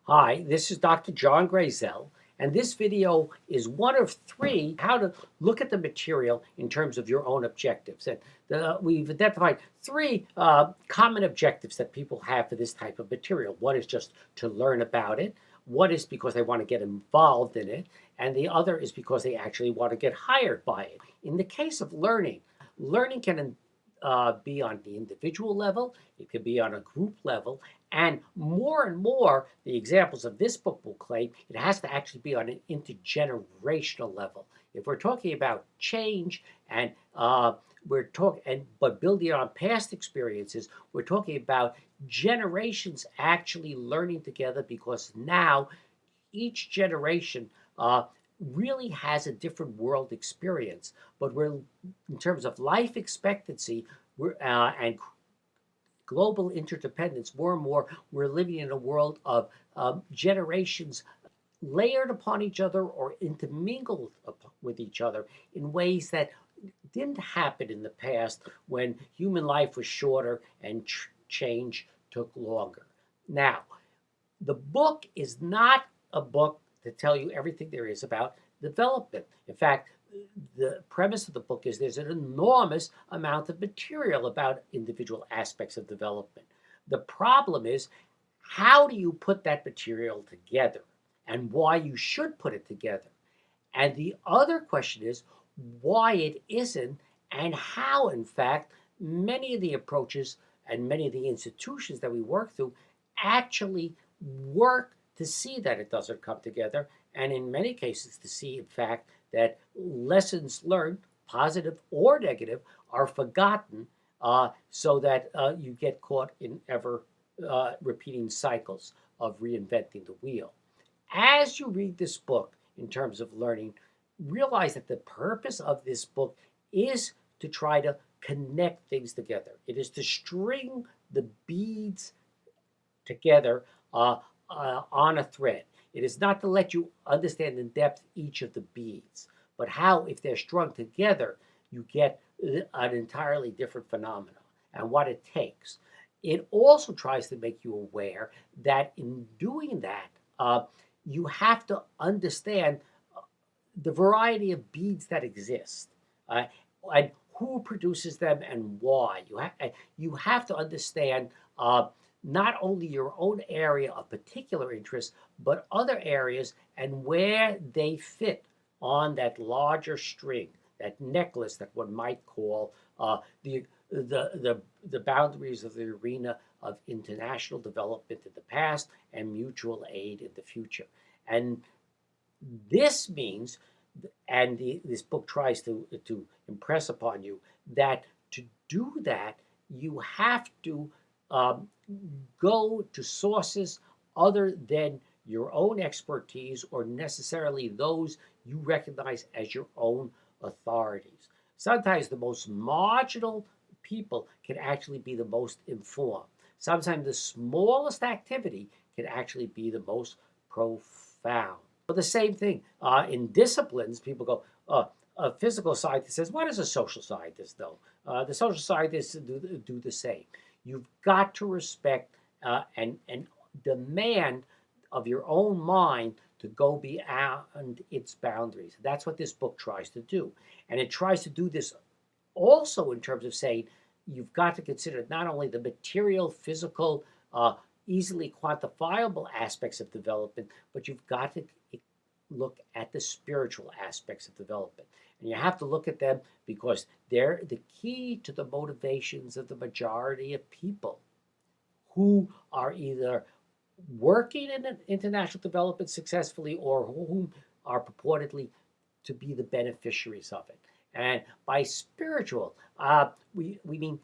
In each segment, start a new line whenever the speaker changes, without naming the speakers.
Hi, this is Dr. John Grazel, and this video is one of three how to look at the material in terms of your own objectives. And we've identified three common objectives that people have for this type of material. One is just to learn about it, one is because they want to get involved in it, and the other is because they actually want to get hired by it. In the case of learning, learning can be on the individual level, it can be on a group level, and more, the examples of this book will claim it has to actually be on an intergenerational level. If we're talking about change and but building on past experiences, we're talking about generations actually learning together because now each generation really has a different world experience. But we're in terms of life expectancy, and global interdependence, more and more, we're living in a world of generations layered upon each other or intermingled with each other in ways that didn't happen in the past when human life was shorter and change took longer. Now, the book is not a book to tell you everything there is about development. In fact, the premise of the book is there's an enormous amount of material about individual aspects of development. The problem is, how do you put that material together and why you should put it together? And the other question is why it isn't, and how, in fact, many of the approaches and many of the institutions that we work through actually work to see that it doesn't come together, and in many cases to see, in fact, that lessons learned, positive or negative, are forgotten, so that you get caught in ever repeating cycles of reinventing the wheel. As you read this book in terms of learning, realize that the purpose of this book is to try to connect things together. It is to string the beads together on a thread. It is not to let you understand in depth each of the beads, but how, if they're strung together, you get an entirely different phenomenon and what it takes. It also tries to make you aware that in doing that, you have to understand the variety of beads that exist, and who produces them and why. You have to understand not only your own area of particular interest, but other areas and where they fit on that larger string, that necklace that one might call the boundaries of the arena of international development in the past and mutual aid in the future. And this means, and this book tries to impress upon you, that to do that, you have to um, go to sources other than your own expertise or necessarily those you recognize as your own authorities. Sometimes the most marginal people can actually be the most informed. Sometimes the smallest activity can actually be the most profound. But the same thing in disciplines, people go, a physical scientist says, what does a social scientist know? The social scientists do the same. You've got to respect and demand of your own mind to go beyond its boundaries. That's what this book tries to do. And it tries to do this also in terms of saying you've got to consider not only the material, physical, easily quantifiable aspects of development, but you've got to look at the spiritual aspects of development. And you have to look at them because they're the key to the motivations of the majority of people who are either working in international development successfully or who are purportedly to be the beneficiaries of it. And by spiritual, we mean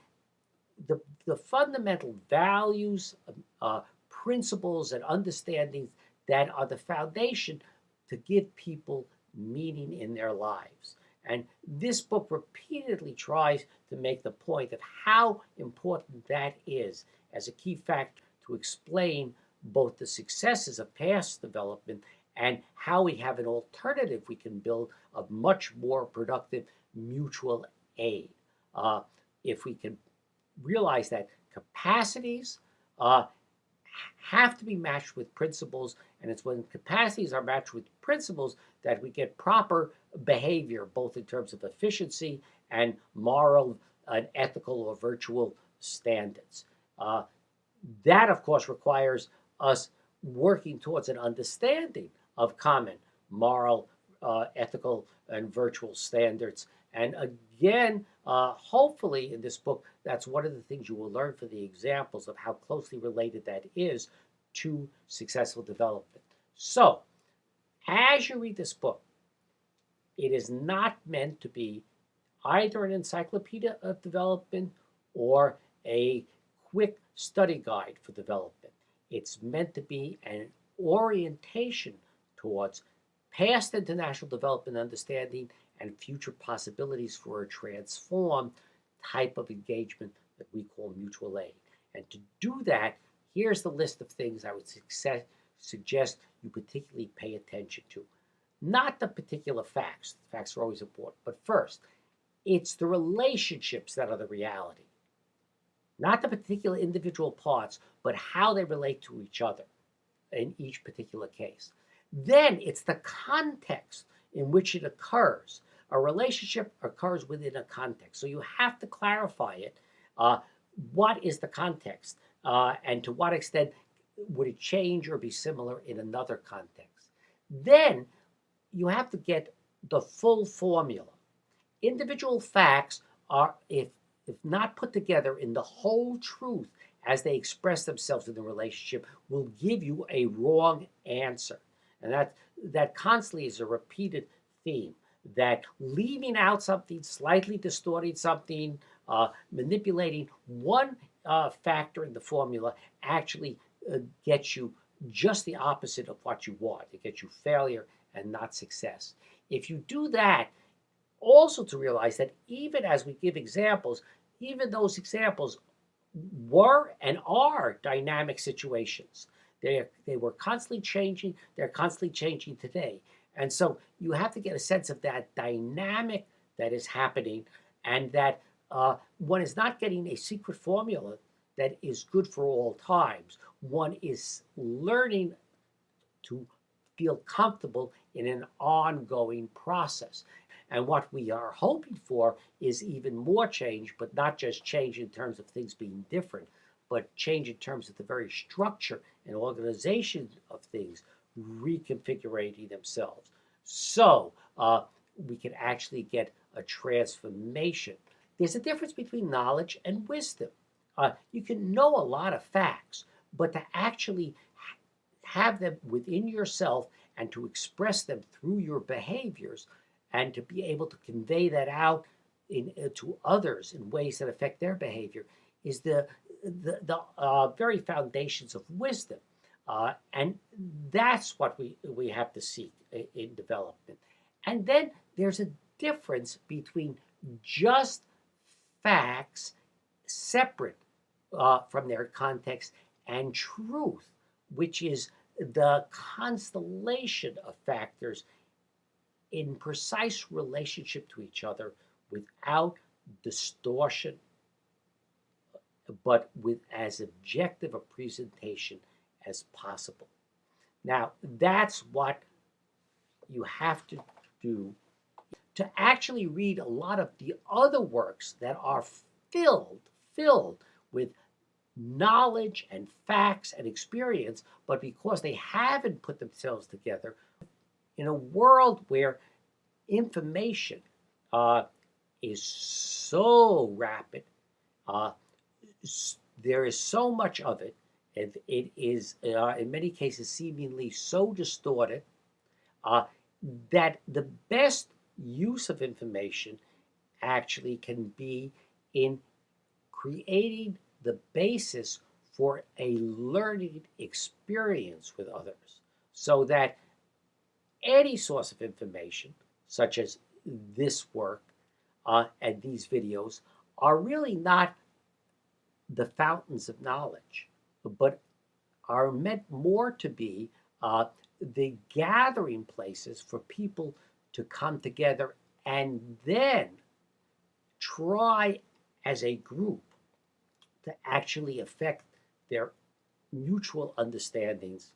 the fundamental values, principles, and understandings that are the foundation to give people meaning in their lives. And this book repeatedly tries to make the point of how important that is as a key factor to explain both the successes of past development and how we have an alternative we can build of much more productive mutual aid. If we can realize that capacities have to be matched with principles, and it's when capacities are matched with principles that we get proper behavior, both in terms of efficiency and moral and ethical or virtual standards. Uh, that, of course, requires us working towards an understanding of common moral, ethical, and virtual standards. And again, hopefully in this book, that's one of the things you will learn for the examples of how closely related that is to successful development. So, as you read this book, it is not meant to be either an encyclopedia of development or a quick study guide for development. It's meant to be an orientation towards past international development understanding and future possibilities for a transformed type of engagement that we call mutual aid. And to do that, here's the list of things I would suggest you particularly pay attention to. Not the particular facts, the facts are always important, but first, it's the relationships that are the reality. Not the particular individual parts, but how they relate to each other in each particular case. Then it's the context in which it occurs. A relationship occurs within a context. So you have to clarify it. What is the context? And to what extent would it change or be similar in another context? Then you have to get the full formula. Individual facts are, if not put together in the whole truth as they express themselves in the relationship, will give you a wrong answer. And that constantly is a repeated theme, that leaving out something, slightly distorting something, manipulating one factor in the formula actually gets you just the opposite of what you want. It gets you failure and not success. If you do that, also to realize that even as we give examples, even those examples were and are dynamic situations. They were constantly changing. They're constantly changing today. And so you have to get a sense of that dynamic that is happening, and that one is not getting a secret formula that is good for all times. One is learning to feel comfortable in an ongoing process. And what we are hoping for is even more change, but not just change in terms of things being different, but change in terms of the very structure and organization of things reconfiguring themselves. So we can actually get a transformation. There's a difference between knowledge and wisdom. You can know a lot of facts, but to actually have them within yourself and to express them through your behaviors and to be able to convey that out to others in ways that affect their behavior is the very foundations of wisdom. And that's what we have to seek in development. And then there's a difference between just facts separate from their context and truth, which is the constellation of factors in precise relationship to each other without distortion, but with as objective a presentation as possible. Now, that's what you have to do to actually read a lot of the other works that are filled with knowledge and facts and experience, but because they haven't put themselves together in a world where information is so rapid, there is so much of it, and it is in many cases seemingly so distorted that the best use of information actually can be in creating the basis for a learning experience with others, so that any source of information, such as this work and these videos, are really not the fountains of knowledge, but are meant more to be the gathering places for people to come together and then try as a group to actually affect their mutual understandings